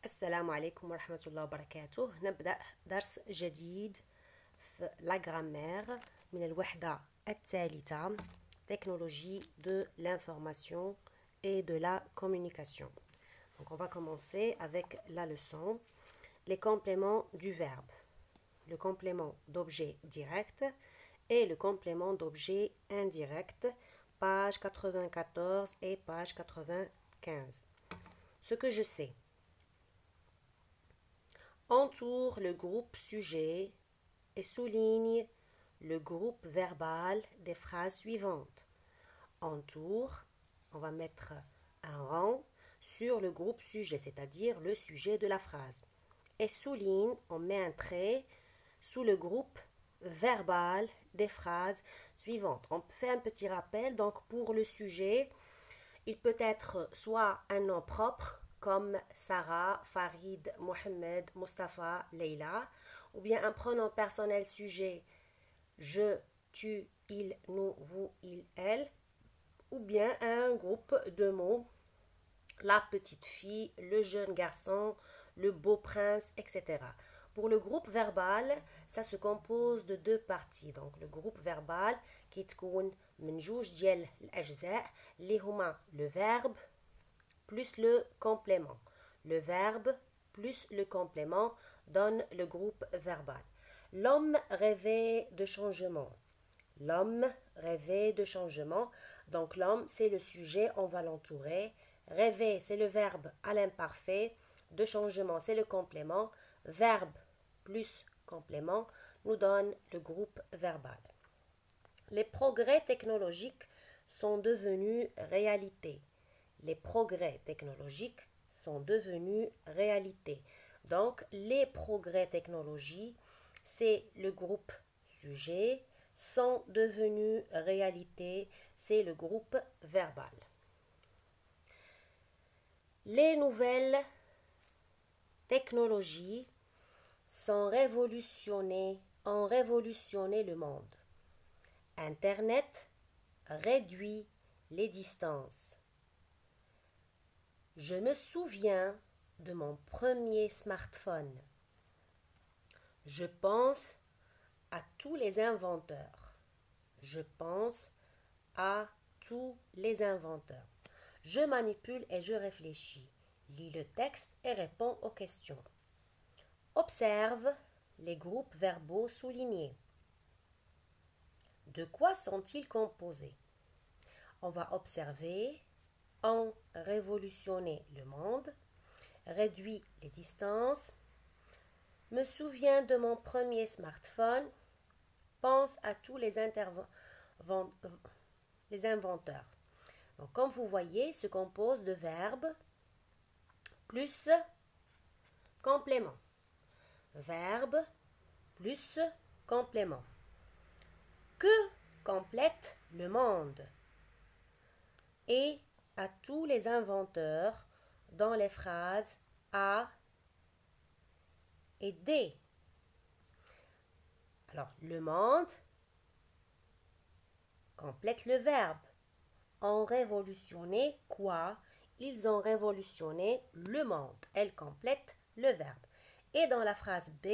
السلام عليكم ورحمة الله وبركاته. نبدأ درس جديد في la grammaire من الوحدة الثالثة technologie de l'information et de la communication. Donc on va commencer avec la leçon les compléments du verbe, le complément d'objet direct et le complément d'objet indirect, page 94 et page 95. Ce que je sais. Entoure le groupe sujet et souligne le groupe verbal des phrases suivantes. Entoure, on va mettre un rang sur le groupe sujet, c'est-à-dire le sujet de la phrase. Et souligne, on met un trait sous le groupe verbal des phrases suivantes. On fait un petit rappel, donc pour le sujet, il peut être soit un nom propre, comme Sarah, Farid, Mohamed, Mustafa, Leila, ou bien un pronom personnel sujet, je, tu, il, nous, vous, il, elle, ou bien un groupe de mots, la petite fille, le jeune garçon, le beau prince, etc. Pour le groupe verbal, ça se compose de deux parties. Donc le groupe verbal qui تكون من جوج ديال الأجزاء اللي هما le verbe plus le complément. Le verbe plus le complément donne le groupe verbal. L'homme rêvait de changement. L'homme rêvait de changement. Donc l'homme, c'est le sujet, on va l'entourer. Rêver, c'est le verbe à l'imparfait. De changement, c'est le complément. Verbe plus complément nous donne le groupe verbal. Les progrès technologiques sont devenus réalité. Les progrès technologiques sont devenus réalité. Donc, les progrès technologiques, c'est le groupe sujet, sont devenus réalité, c'est le groupe verbal. Les nouvelles technologies ont révolutionné le monde. Internet réduit les distances. Je me souviens de mon premier smartphone. Je pense à tous les inventeurs. Je pense à tous les inventeurs. Je manipule et je réfléchis. Lis le texte et réponds aux questions. Observe les groupes verbaux soulignés. De quoi sont-ils composés? On va observer, ont révolutionné le monde, réduit les distances, me souviens de mon premier smartphone, pense à tous les inventeurs. Donc, comme vous voyez, se compose de verbes plus complément. Verbe plus complément. Que complète le monde? Et à tous les inventeurs dans les phrases A et D. Alors, le monde complète le verbe. Ont révolutionné quoi? Ils ont révolutionné le monde. Elle complète le verbe. Et dans la phrase B,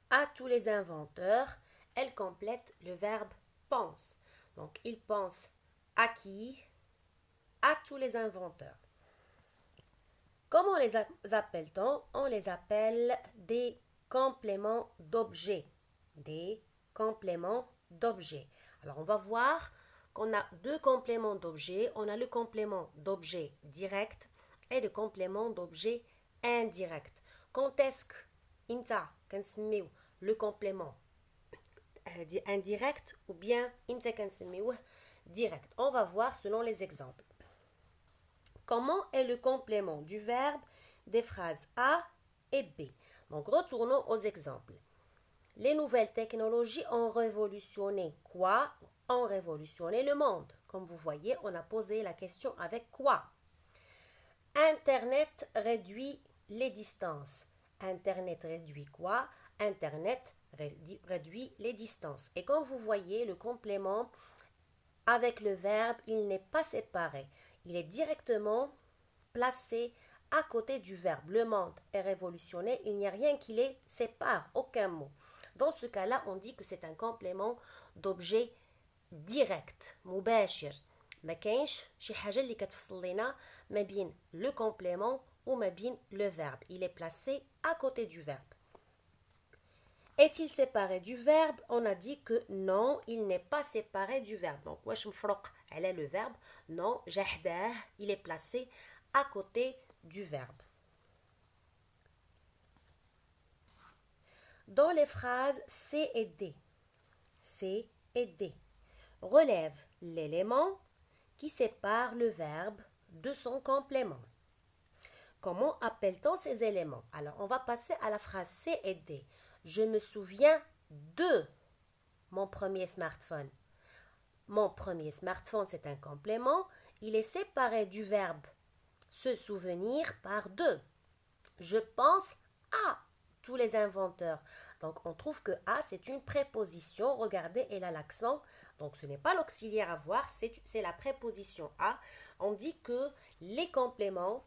à tous les inventeurs, elle complète le verbe pense. Donc, ils pensent à qui? À tous les inventeurs. Comment les appelle-t-on? On les appelle des compléments d'objet. Des compléments d'objet. Alors, on va voir qu'on a deux compléments d'objet. On a le complément d'objet direct et le complément d'objet indirect. Quand est-ce que le complément indirect ou bien direct? On va voir selon les exemples. Comment est le complément du verbe des phrases A et B? Donc, retournons aux exemples. Les nouvelles technologies ont révolutionné quoi? Ont révolutionné le monde. Comme vous voyez, on a posé la question avec quoi? Internet réduit les distances. Internet réduit quoi? Internet réduit les distances. Et comme vous voyez, le complément avec le verbe, il n'est pas séparé. Il est directement placé à côté du verbe. Le monde est révolutionné, il n'y a rien qui les sépare, aucun mot. Dans ce cas-là, on dit que c'est un complément d'objet direct, مباشر. ما كاينش شي حاجة اللي كتفصل لينا ما بين le complément ou ما بين le verbe. Il est placé à côté du verbe. Est-il séparé du verbe? On a dit que non, il n'est pas séparé du verbe. Donc, واش مفروق على le verbe? Non, جحداه, il est placé à côté du verbe. Dans les phrases C et D, C et D, relève l'élément qui sépare le verbe de son complément. Comment appelle-t-on ces éléments? Alors, on va passer à la phrase C et D. Je me souviens de mon premier smartphone. Mon premier smartphone, c'est un complément. Il est séparé du verbe se souvenir par deux. Je pense à tous les inventeurs. Donc, on trouve que à, c'est une préposition. Regardez, elle a l'accent. Donc, ce n'est pas l'auxiliaire à voir, c'est la préposition à. On dit que les compléments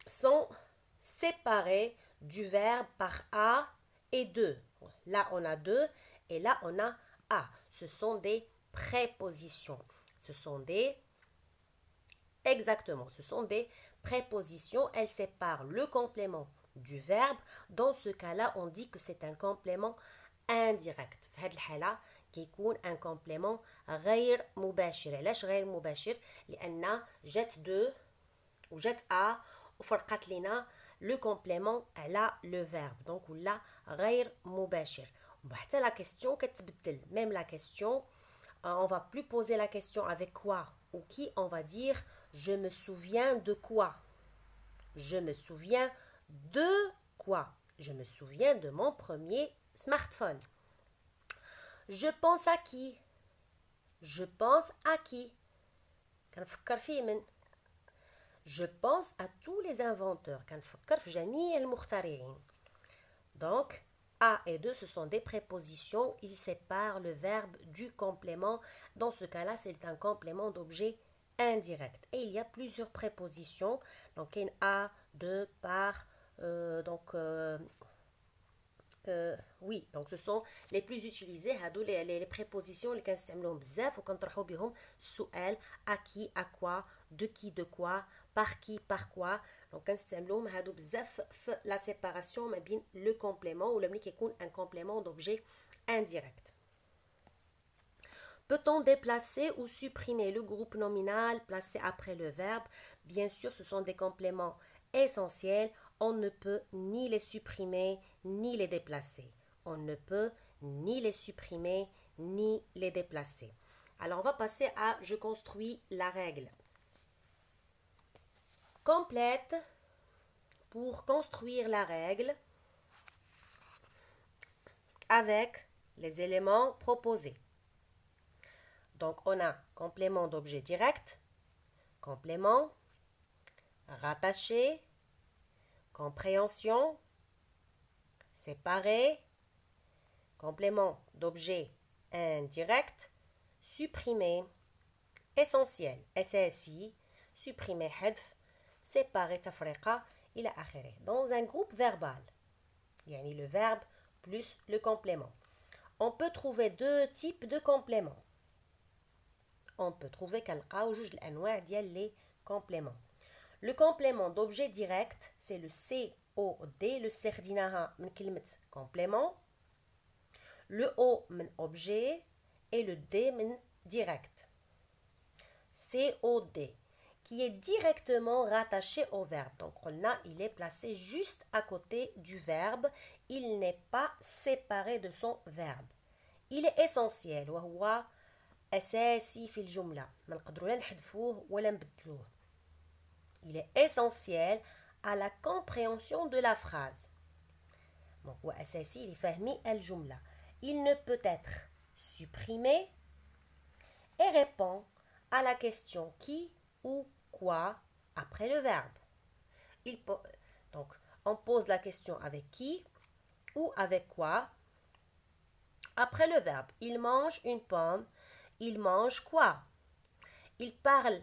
sont séparés du verbe par a et de. Là, on a deux et là, on a a. Ce sont des prépositions. Ce sont des prépositions. Elles séparent le complément du verbe. Dans ce cas-là, on dit que c'est un complément indirect. في هذه الحالة كيكون un complément غير مباشر. علاش غير مباشر؟ لأن جات دو وجات a وفرقت لنا le complément على le verbe. Donc ولا غير مباشر. حتى la question كتبدل. Même la question, on va plus poser la question avec quoi ou qui, on va dire je me souviens de quoi. Je me souviens de quoi? Je me souviens de mon premier smartphone. Je pense à qui? Je pense à qui? كنفكر فيه من. Je pense à tous les inventeurs. كنفكر في جميع المخترعين. Donc, à et de, ce sont des prépositions. Ils séparent le verbe du complément. Dans ce cas-là, c'est un complément d'objet indirect. Et il y a plusieurs prépositions. Donc, une à, de, par. Oui, donc ce sont les plus utilisés. هادو les prépositions اللي كنستعملوهم بزاف وكنطرحوا بهم السؤال à qui, à quoi, de qui, de quoi, par qui, par quoi. Donc كنستعملوهم هادو بزاف في la séparation ما بين le complément ou ملي كيكون un complément d'objet indirect. Peut-on déplacer ou supprimer le groupe nominal placé après le verbe? Bien sûr, ce sont des compléments essentiels. On ne peut ni les supprimer ni les déplacer. On ne peut ni les supprimer ni les déplacer. Alors, on va passer à je construis la règle. Complète pour construire la règle avec les éléments proposés. Donc, on a complément d'objet direct, complément, rattaché, compréhension, séparé, complément d'objet indirect, supprimé, essentiel, SSI, supprimé, حذف, séparé, تفرقة, إلى آخره. Dans un groupe verbal, يعني le verbe plus le complément. On peut trouver deux types de compléments. On peut trouver كنلقاو جوج الأنواع ديال les compléments. Le complément d'objet direct, c'est le COD, le سرديناها من كلمة complément. Le O من objet et le D من direct. COD, qui est directement rattaché au verbe. Donc, قلنا, il est placé juste à côté du verbe. Il n'est pas séparé de son verbe. Il est essentiel. وهو أساسي في الجملة. ما نقدروا لا نحذفوه ولا نبدلوه. Il est essentiel à la compréhension de la phrase. Donc, هو أساسي لفهم الجملة. Il ne peut être supprimé et répond à la question qui ou quoi après le verbe. Donc, on pose la question avec qui ou avec quoi après le verbe. Il mange une pomme. Il mange quoi? Il parle.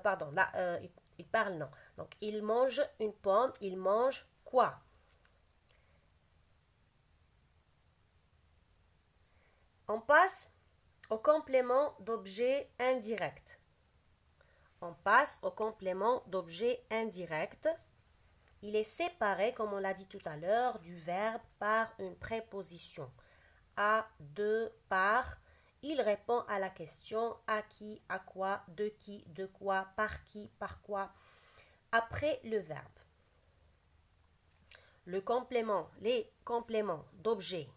pardon, là, il parle, non. Donc, il mange une pomme, il mange quoi? On passe au complément d'objet indirect. On passe au complément d'objet indirect. Il est séparé, comme on l'a dit tout à l'heure, du verbe par une préposition. À, de, par. Il répond à la question à qui, à quoi, de quoi, par quoi, après le verbe. Les compléments d'objets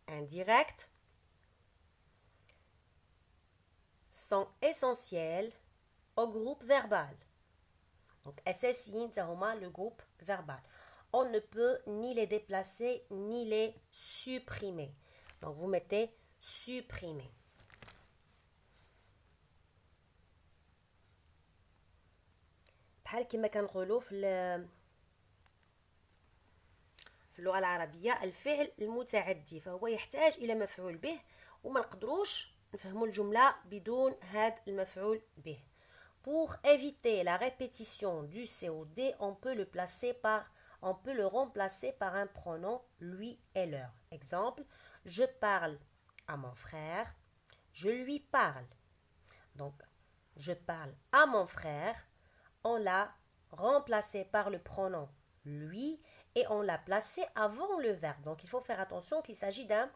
indirects sont essentiels au groupe verbal. Donc, SSI, c'est le groupe verbal. On ne peut ni les déplacer ni les supprimer. Donc, vous mettez supprimer. بحال كما كنقولوا في اللغة العربية الفعل المتعدي فهو يحتاج إلى مفعول به وما نقدروش نفهموا الجملة بدون هذا المفعول به. Pour éviter la répétition du COD, on peut le remplacer par un pronom lui et leur. Exemple, je parle à mon frère, je lui parle. Donc, je parle à mon frère, on l'a remplacé par le pronom lui et on l'a placé avant le verbe. Donc, il faut faire attention qu'il s'agit d'un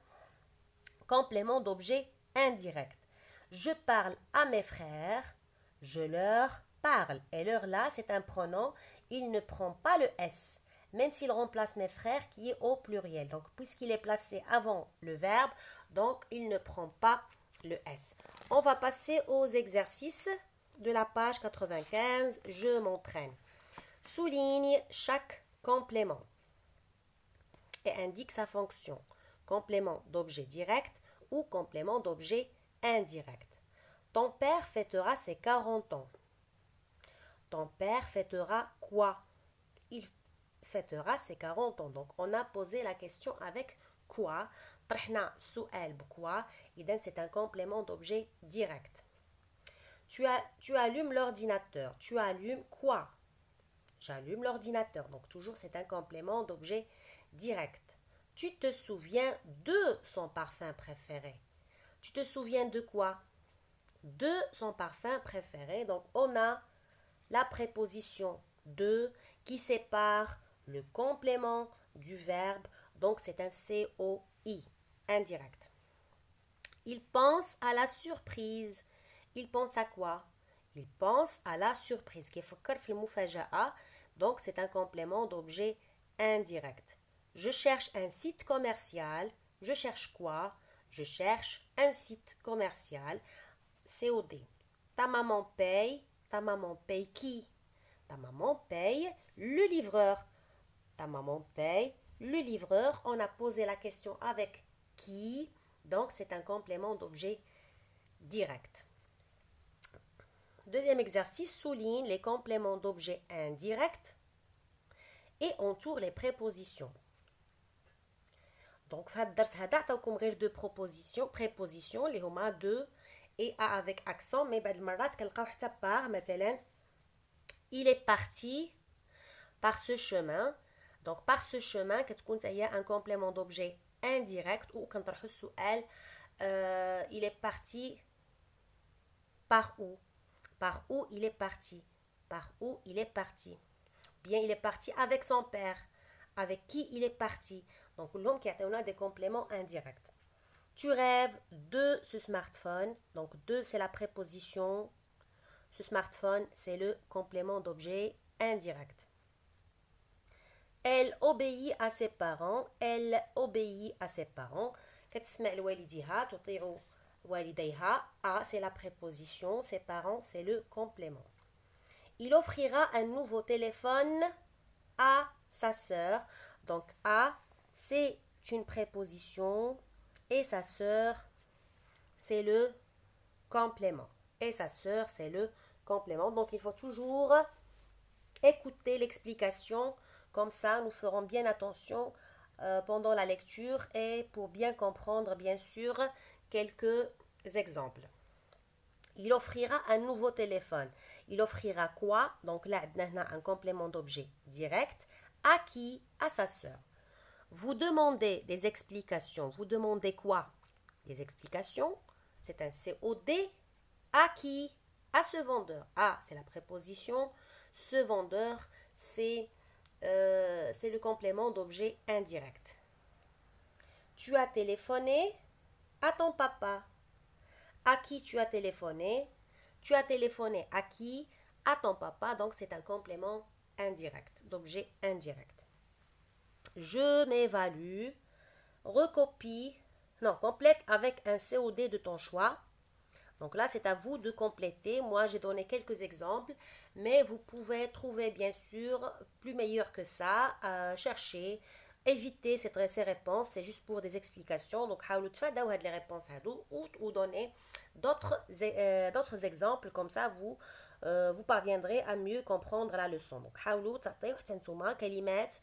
complément d'objet indirect. Je parle à mes frères, je leur parle. Et leur là, c'est un pronom, il ne prend pas le S, même s'il remplace mes frères qui est au pluriel. Donc, puisqu'il est placé avant le verbe, donc il ne prend pas le S. On va passer aux exercices de la page 95. Je m'entraîne. Souligne chaque complément et indique sa fonction. Complément d'objet direct ou complément d'objet indirect. Ton père fêtera ses 40 ans. Ton père fêtera quoi? Il fêtera ses 40 ans. Donc, on a posé la question avec quoi? طرحنا سؤال بكوا. إذن c'est un complément d'objet direct. Tu allumes l'ordinateur. Tu allumes quoi? J'allume l'ordinateur. Donc, toujours, c'est un complément d'objet direct. Tu te souviens de son parfum préféré. Tu te souviens de quoi? De son parfum préféré. Donc, on a la préposition de qui sépare le complément du verbe. Donc, c'est un COI, indirect. Il pense à la surprise. Il pense à quoi? Il pense à la surprise. Donc, c'est un complément d'objet indirect. Je cherche un site commercial. Je cherche quoi? Je cherche un site commercial. COD. Ta maman paye. Ta maman paye qui? Ta maman paye le livreur. Ta maman paye le livreur. On a posé la question avec qui? Donc, c'est un complément d'objet direct. Deuxième exercice, souligne les compléments d'objet indirects et entoure les prépositions. Donc, في هذا الدرس هذا عطاوكم غير deux prépositions اللي هما de et a avec accent, mais بعض المرات كنلقاو حتى par. مثلا il est parti par ce chemin. Donc par ce chemin كتكون حتى هي un complément d'objet indirect ou كنطرحوا السؤال il est parti par où? Par où il est parti? Par où il est parti? Bien, il est parti avec son père. Avec qui il est parti? Donc, l'homme qui a des compléments indirects. Tu rêves de ce smartphone. Donc, de, c'est la préposition. Ce smartphone, c'est le complément d'objet indirect. Elle obéit à ses parents. Elle obéit à ses parents. كتسمع لوالديها تطيع والديها. A, c'est la préposition. Ses parents, c'est le complément. Il offrira un nouveau téléphone à sa sœur. Donc, à, c'est une préposition. Et sa sœur, c'est le complément. Et sa sœur, c'est le complément. Donc, il faut toujours écouter l'explication. Comme ça, nous ferons bien attention pendant la lecture et pour bien comprendre, bien sûr, quelques exemples. Il offrira un nouveau téléphone. Il offrira quoi? Donc là, on a un complément d'objet direct. À qui? À sa sœur. Vous demandez des explications. Vous demandez quoi? Des explications. C'est un COD. À qui? À ce vendeur. À, c'est la préposition. Ce vendeur, c'est le complément d'objet indirect. Tu as téléphoné à ton papa. À qui tu as téléphoné? Tu as téléphoné à qui? À ton papa. Donc c'est un complément indirect, d'objet indirect. Je m'évalue. Recopie. Non, complète avec un COD de ton choix. Donc là, c'est à vous de compléter. Moi, j'ai donné quelques exemples, mais vous pouvez trouver bien sûr plus meilleur que ça. Chercher, éviter ces réponses. C'est juste pour des explications. Donc, les réponses ou donner d'autres exemples. Comme ça, vous parviendrez à mieux comprendre la leçon. Donc, حاولوا تعطيو حتى نتوما كلمات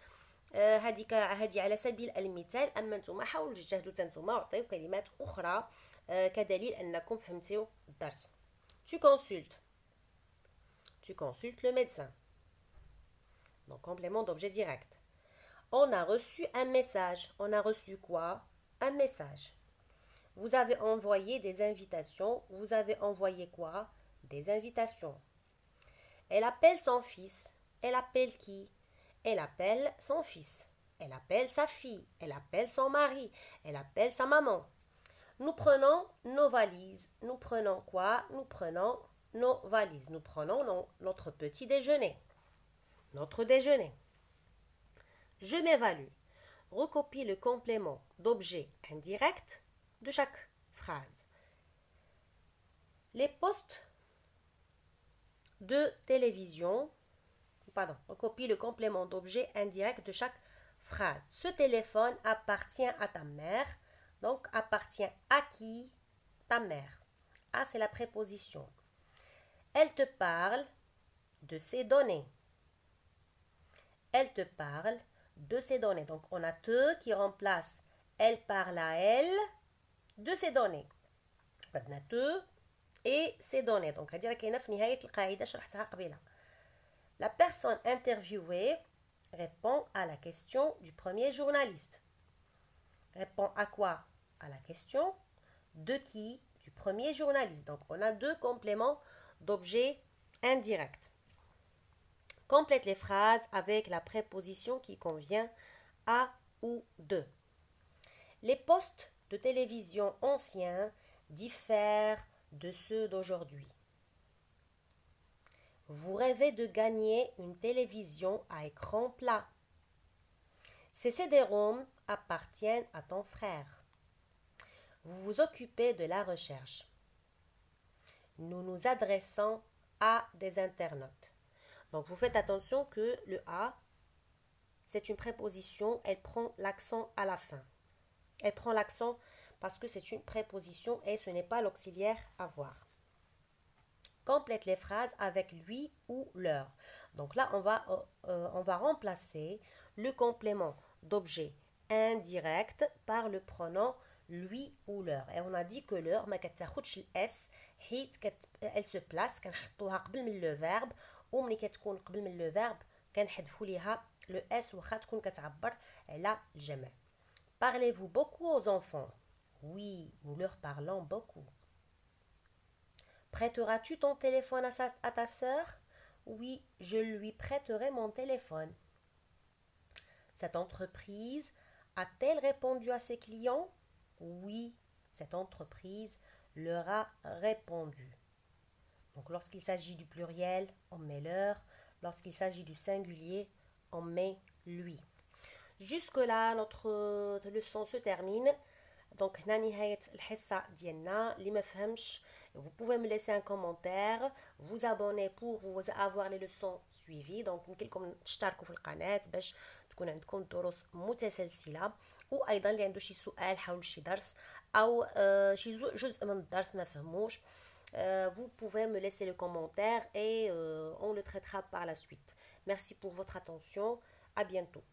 هذه على سبيل المثال. اما نتوما حاولوا تجتهدوا حتى نتوما وعطيو كلمات اخرى كدليل انكم فهمتوا الدرس. Tu consultes le médecin. Donc complément d'objet direct. On a reçu un message. On a reçu quoi? Un message. Vous avez envoyé des invitations. Vous avez envoyé quoi? Des invitations. Elle appelle son fils. Elle appelle qui? Elle appelle son fils. Elle appelle sa fille. Elle appelle son mari. Elle appelle sa maman. Nous prenons nos valises. Nous prenons quoi? Nous prenons nos valises. Nous prenons notre petit déjeuner. Notre déjeuner. Je m'évalue. Recopie le complément d'objet indirect de chaque phrase. Les postes de télévision. Pardon, recopie le complément d'objet indirect de chaque phrase. Ce téléphone appartient à ta mère. Donc, appartient à qui? Ta mère. A, c'est la préposition. Elle te parle de ses données. Elle te parle de ses données. Donc, on a te qui remplace elle parle à elle de ses données. On a te et ses données. Donc, la personne interviewée répond à la question du premier journaliste. Répond à quoi? À la question de qui? Du premier journaliste. Donc, on a deux compléments d'objet indirect. Complète les phrases avec la préposition qui convient à ou de. Les postes de télévision anciens diffèrent de ceux d'aujourd'hui. Vous rêvez de gagner une télévision à écran plat. Ces CD-ROM appartiennent à ton frère. Vous vous occupez de la recherche. Nous nous adressons à des internautes. Donc, vous faites attention que le A, c'est une préposition, elle prend l'accent à la fin. Elle prend l'accent parce que c'est une préposition et ce n'est pas l'auxiliaire à voir. Complète les phrases avec lui ou leur. Donc là, on va remplacer le complément d'objet indirect par le pronom lui ou leur. Et on a dit que leur ما كتاخدش الاس حيت elle se place كنحطوها قبل من le verbe وملي كتكون قبل من le verbe كنحذفوا ليها le s واخا تكون كتعبر على الجمع. Parlez-vous beaucoup aux enfants? Oui, nous leur parlons beaucoup. Prêteras-tu ton téléphone à ta sœur? Oui, je lui prêterai mon téléphone. Cette entreprise a-t-elle répondu à ses clients? Oui, cette entreprise leur a répondu. Donc lorsqu'il s'agit du pluriel, on met leur. Lorsqu'il s'agit du singulier, on met lui. Jusque-là, notre leçon se termine. Donc, vous pouvez me laisser un commentaire, vous abonner pour vous avoir les leçons suivies. Donc, يمكنكم تشتركوا في القناة باش تكون عندكم دروس متسلسلة. وأيضا اللي عنده شي سؤال حول شي درس أو شي جزء من الدرس ما فهموش, vous pouvez me laisser le commentaire et on le traitera par la suite. Merci pour votre attention. À bientôt.